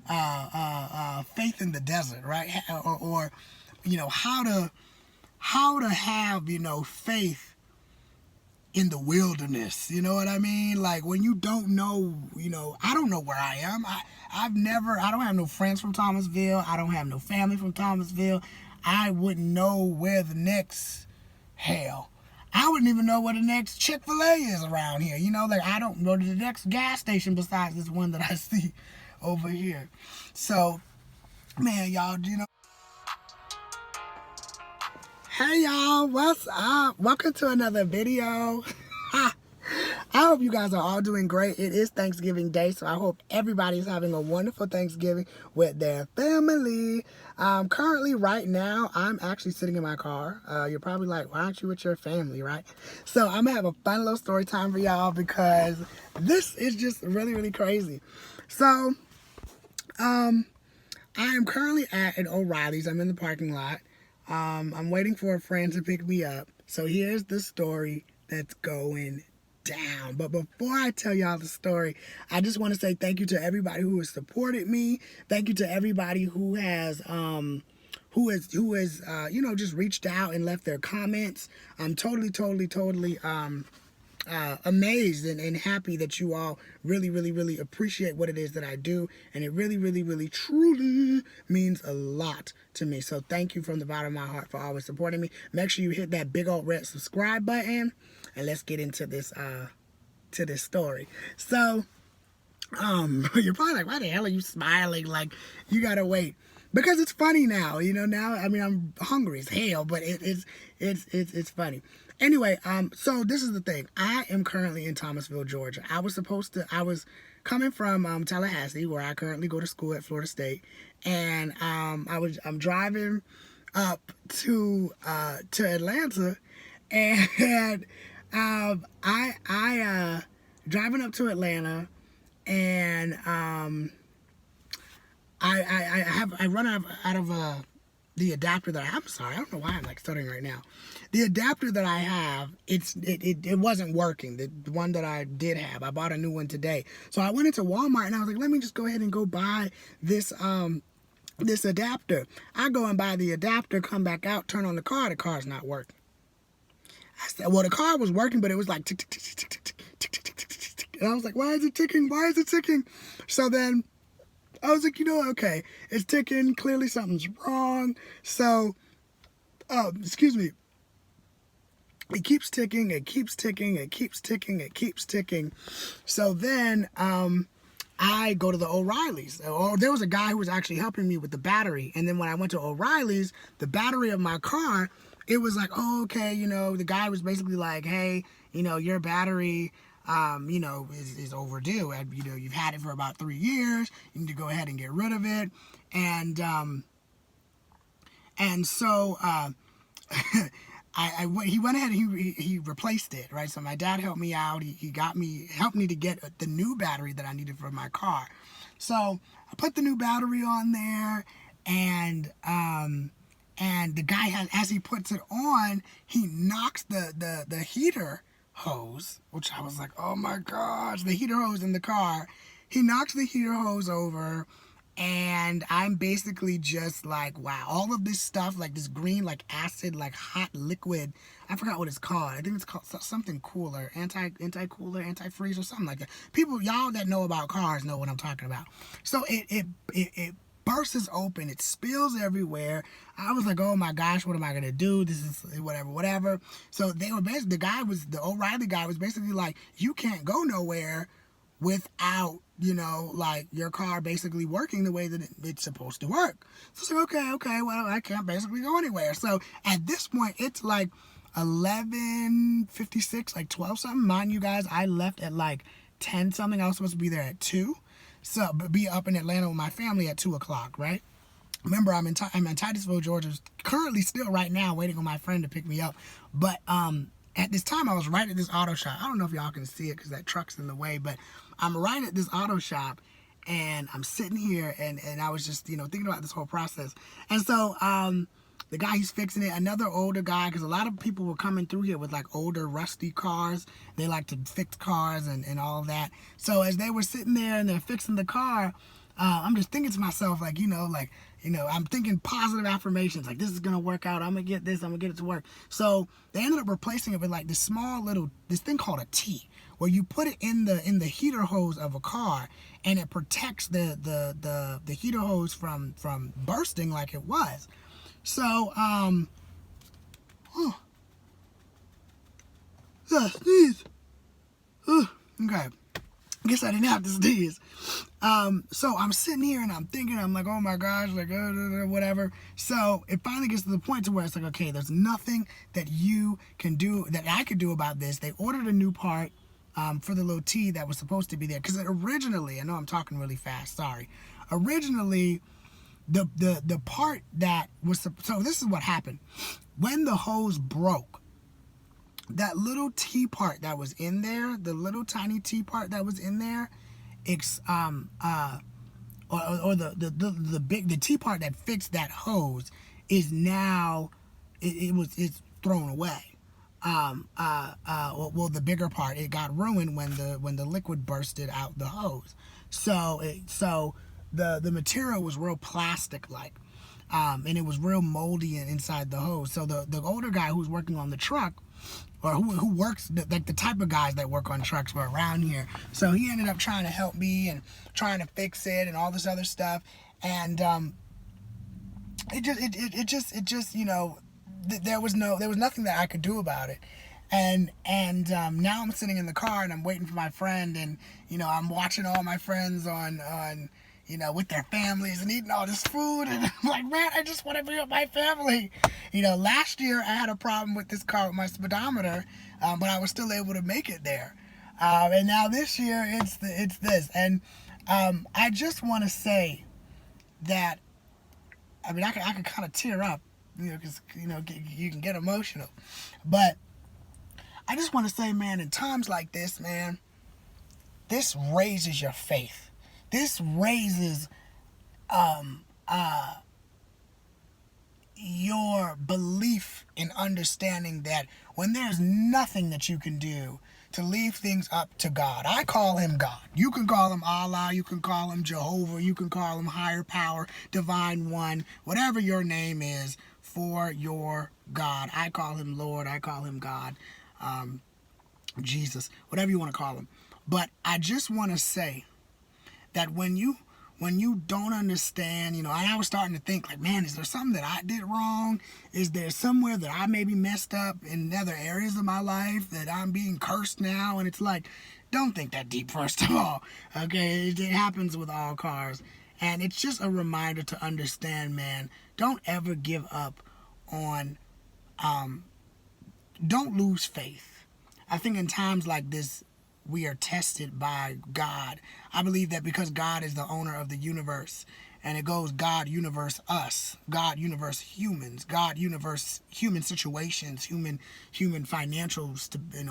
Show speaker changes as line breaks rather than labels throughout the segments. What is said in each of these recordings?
faith in the desert, right? Or how to have faith in the wilderness. You know what I mean? Like when you don't know, I don't know where I am. I don't have no friends from Thomasville. I don't have no family from Thomasville. I wouldn't know where the next hell. I wouldn't even know where the next Chick-fil-A is around here. Like I don't go to the next gas station besides this one that I see over here. So, man, y'all. Hey y'all, what's up? Welcome to another video. I hope you guys are all doing great. It is Thanksgiving Day, so I hope everybody's having a wonderful Thanksgiving with their family. Currently, right now, I'm actually sitting in my car. You're probably like, why aren't you with your family, right? So I'm gonna have a fun little story time for y'all because this is just really, really crazy. So, I am currently at an O'Reilly's. I'm in the parking lot. I'm waiting for a friend to pick me up. So here's the story that's going down. But before I tell y'all the story, I just want to say thank you to everybody who has supported me. Thank you to everybody who has just reached out and left their comments. I'm totally amazed and happy that you all really appreciate what it is that I do, and it really truly means a lot to me. So thank you from the bottom of my heart for always supporting me. Make sure you hit that big old red subscribe button, and let's get into this story. So you're probably like, why the hell are you smiling? Like, you gotta wait. Because it's funny now, now, I mean, I'm hungry as hell, but it's funny. Anyway, so this is the thing. I am currently in Thomasville, Georgia. I was coming from Tallahassee, where I currently go to school at Florida State, and I'm driving up to Atlanta, and I driving up to Atlanta, and I run out of the adapter that I'm sorry, I don't know why I'm like stuttering right now. The adapter that I have, it wasn't working. The one that I did have, I bought a new one today. So I went into Walmart and I was like, let me just go ahead and go buy this adapter. I go and buy the adapter, come back out, turn on the car's not working. I said, well, the car was working, but it was like tick tick tick tick tick tick tick tick tick tick tick. And I was like, why is it ticking? Why is it ticking? So then I was like, okay, it's ticking. Clearly something's wrong. So, excuse me. It keeps ticking. It keeps ticking. It keeps ticking. It keeps ticking. So then, I go to the O'Reilly's. Or there was a guy who was actually helping me with the battery. And then when I went to O'Reilly's, the battery of my car, it was like, oh, okay, the guy was basically like, hey, your battery, is overdue. And, you've had it for about 3 years. You need to go ahead and get rid of it. And so, he went ahead and he replaced it, right? So my dad helped me out. He helped me to get the new battery that I needed for my car. So I put the new battery on there, and the guy, as he puts it on, he knocks the heater hose, which I was like, oh my gosh, the heater hose in the car. He knocks the heater hose over, and I'm basically just like, wow, all of this stuff, like this green, like acid, like hot liquid, I forgot what it's called. I think it's called something cooler, anti-cooler, anti-freeze, or something like that. People, y'all that know about cars know what I'm talking about. So it bursts open, it spills everywhere. I was like, oh my gosh, what am I gonna do? This is whatever. So they were basically, the O'Reilly guy was basically like, you can't go nowhere without, like your car basically working the way that it's supposed to work. So it's like, okay, well, I can't basically go anywhere. So at this point, it's like 11:56, like 12 something. Mind you guys, I left at like 10 something. I was supposed to be there at 2. So be up in Atlanta with my family at 2 o'clock, right? Remember, I'm in Titusville, Georgia, currently still right now waiting on my friend to pick me up. But at this time, I was right at this auto shop. I don't know if y'all can see it because that truck's in the way, but I'm right at this auto shop, and I'm sitting here, and I was just, thinking about this whole process. And so the guy, he's fixing it, another older guy, because a lot of people were coming through here with like older rusty cars. They like to fix cars and all of that. So as they were sitting there and they're fixing the car, I'm just thinking to myself, like, I'm thinking positive affirmations, like, this is gonna work out. I'm gonna get this. I'm gonna get it to work. So they ended up replacing it with like this this thing called a T, where you put it in the heater hose of a car, and it protects the heater hose from bursting like it was. So sneeze. Okay. I guess I didn't have to sneeze. So I'm sitting here and I'm thinking, I'm like, oh my gosh, like, whatever. So it finally gets to the point to where it's like, okay, there's nothing that you can do, that I could do about this. They ordered a new part for the little T that was supposed to be there. Because originally, I know I'm talking really fast, sorry. Originally, the part that was, so this is what happened. When the hose broke, that little T part that was in there, the little tiny T part that was in there, the T part that fixed that hose is now it's thrown away. Well, the bigger part, it got ruined when the liquid bursted out the hose. So the material was real plastic like. And it was real moldy inside the hose. So the older guy who's working on the truck, or who works, like the type of guys that work on trucks were around here. So he ended up trying to help me and trying to fix it and all this other stuff. And it just there was nothing that I could do about it. And now I'm sitting in the car and I'm waiting for my friend, and I'm watching all my friends on with their families and eating all this food, and I'm like, man, I just want to be with my family. Last year I had a problem with this car with my speedometer, but I was still able to make it there. And now this year it's this, and I just want to say that, I mean, I could kind of tear up, because you can get emotional, but I just want to say, man, in times like this, man, this raises your faith. This raises your belief in understanding that when there's nothing that you can do, to leave things up to God. I call him God. You can call him Allah, you can call him Jehovah, you can call him higher power, divine one, whatever your name is for your God. I call him Lord, I call him God, Jesus, whatever you want to call him. But I just want to say that when you don't understand, and I was starting to think, like, man, is there something that I did wrong? Is there somewhere that I maybe messed up in other areas of my life that I'm being cursed now? And it's like, don't think that deep, first of all. Okay, it happens with all cars. And it's just a reminder to understand, man, don't ever give up on, don't lose faith. I think in times like this, we are tested by God. I believe that because God is the owner of the universe, and it goes God, universe, us, God, universe, humans, God, universe, human situations, human financial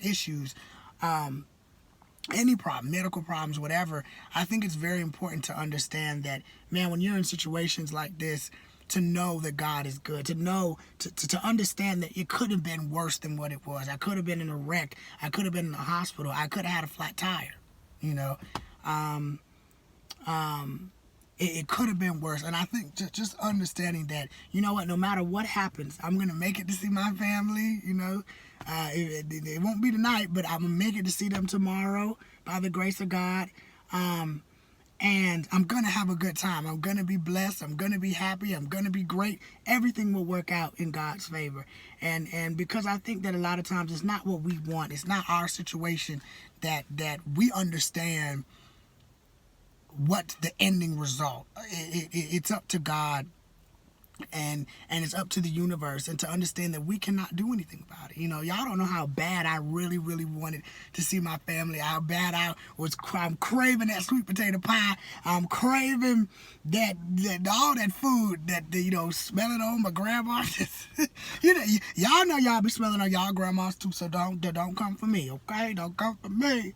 issues, any problem, medical problems, whatever. I think it's very important to understand that, man, when you're in situations like this, to know that God is good, to know, to understand that it could have been worse than what it was. I could have been in a wreck. I could have been in the hospital. I could have had a flat tire, It could have been worse. And I think just understanding that, no matter what happens, I'm going to make it to see my family, it won't be tonight, but I'm going to make it to see them tomorrow by the grace of God. And I'm going to have a good time. I'm going to be blessed. I'm going to be happy. I'm going to be great. Everything will work out in God's favor. And because I think that a lot of times it's not what we want. It's not our situation that we understand what's the ending result. It's up to God. And it's up to the universe, and to understand that we cannot do anything about it. Y'all don't know how bad I really, really wanted to see my family, how bad I'm craving that sweet potato pie. I'm craving that all that food that, smelling on my grandma. Y'all know y'all be smelling on y'all grandmas too, so don't come for me, okay? Don't come for me.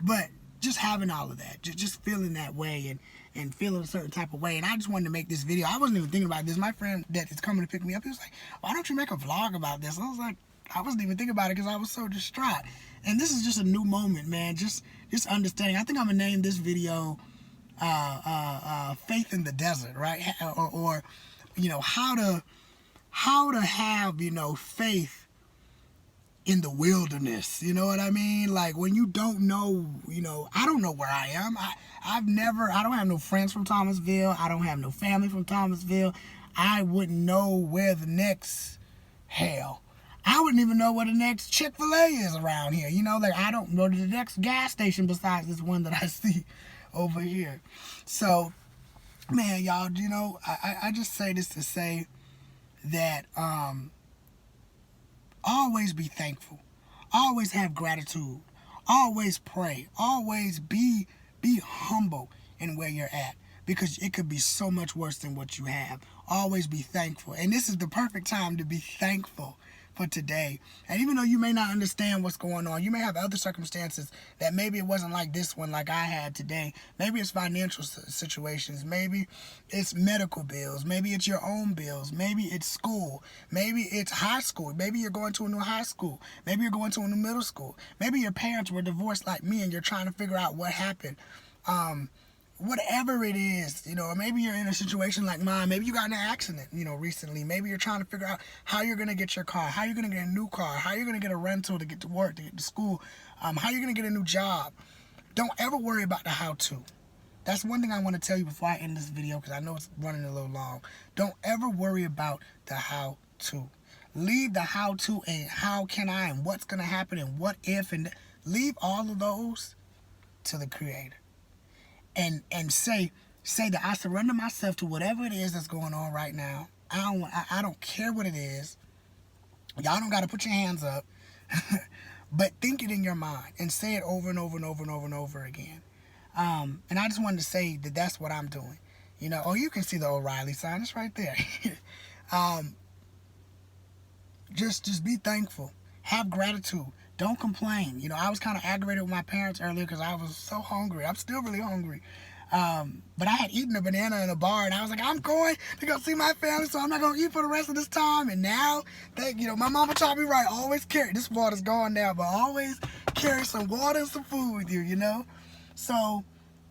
But just having all of that, just feeling that way, and feeling a certain type of way. And I just wanted to make this video. I wasn't even thinking about this. My friend that is coming to pick me up, he was like, why don't you make a vlog about this? And I was like, I wasn't even thinking about it because I was so distraught. And this is just a new moment, man. Just understanding. I think I'm going to name this video, faith in the desert, right? Or how to have faith in the wilderness. You know what I mean? Like when you don't know, I don't know where I am. I don't have no friends from Thomasville. I don't have no family from Thomasville. I wouldn't know where the next, hell, I wouldn't even know where the next Chick-fil-A is around here. Like I don't know the next gas station besides this one that I see over here. So, man, y'all, I just say this to say that always be thankful. Always have gratitude. Always pray. Always be humble in where you're at, because it could be so much worse than what you have. Always be thankful. And this is the perfect time to be thankful for today. And even though you may not understand what's going on, you may have other circumstances that maybe it wasn't like this one like I had today. Maybe it's financial situations. Maybe it's medical bills. Maybe it's your own bills. Maybe it's school. Maybe it's high school. Maybe you're going to a new high school. Maybe you're going to a new middle school. Maybe your parents were divorced like me and you're trying to figure out what happened. Whatever it is, or maybe you're in a situation like mine. Maybe you got in an accident, recently. Maybe you're trying to figure out how you're going to get your car, how you're going to get a new car, how you're going to get a rental to get to work, to get to school, how you're going to get a new job. Don't ever worry about the how-to. That's one thing I want to tell you before I end this video, because I know it's running a little long. Don't ever worry about the how-to. Leave the how-to and how can I and what's going to happen and what if, and leave all of those to the Creator. And say that I surrender myself to whatever it is that's going on right now. I don't care what it is. Y'all don't got to put your hands up. But think it in your mind and say it over and over and over and over and over again. And I just wanted to say that that's what I'm doing. Oh, you can see the O'Reilly sign. It's right there. Just be thankful. Have gratitude. Don't complain. I was kind of aggravated with my parents earlier because I was so hungry. I'm still really hungry. But I had eaten a banana in a bar, and I was like, I'm going to go see my family, so I'm not going to eat for the rest of this time. And now, my mama taught me right. Always carry, this water's gone now, but always carry some water and some food with you, So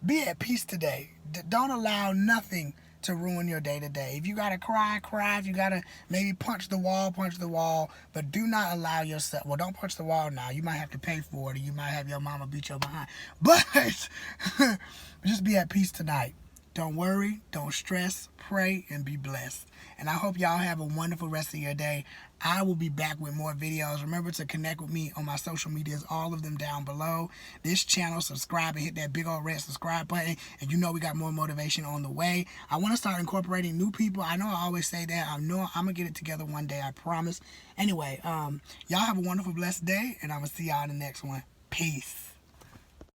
be at peace today. Don't allow nothing to ruin your day-to-day. If you gotta cry, cry. If you gotta maybe punch the wall, but do not allow yourself, well, don't punch the wall now. You might have to pay for it, or you might have your mama beat your behind. But just be at peace tonight. Don't worry, don't stress, pray, and be blessed. And I hope y'all have a wonderful rest of your day. I will be back with more videos. Remember to connect with me on my social medias, all of them down below. This channel, subscribe and hit that big old red subscribe button. And we got more motivation on the way. I want to start incorporating new people. I know I always say that. I know I'm going to get it together one day, I promise. Anyway, y'all have a wonderful, blessed day, and I'm going to see y'all in the next one. Peace.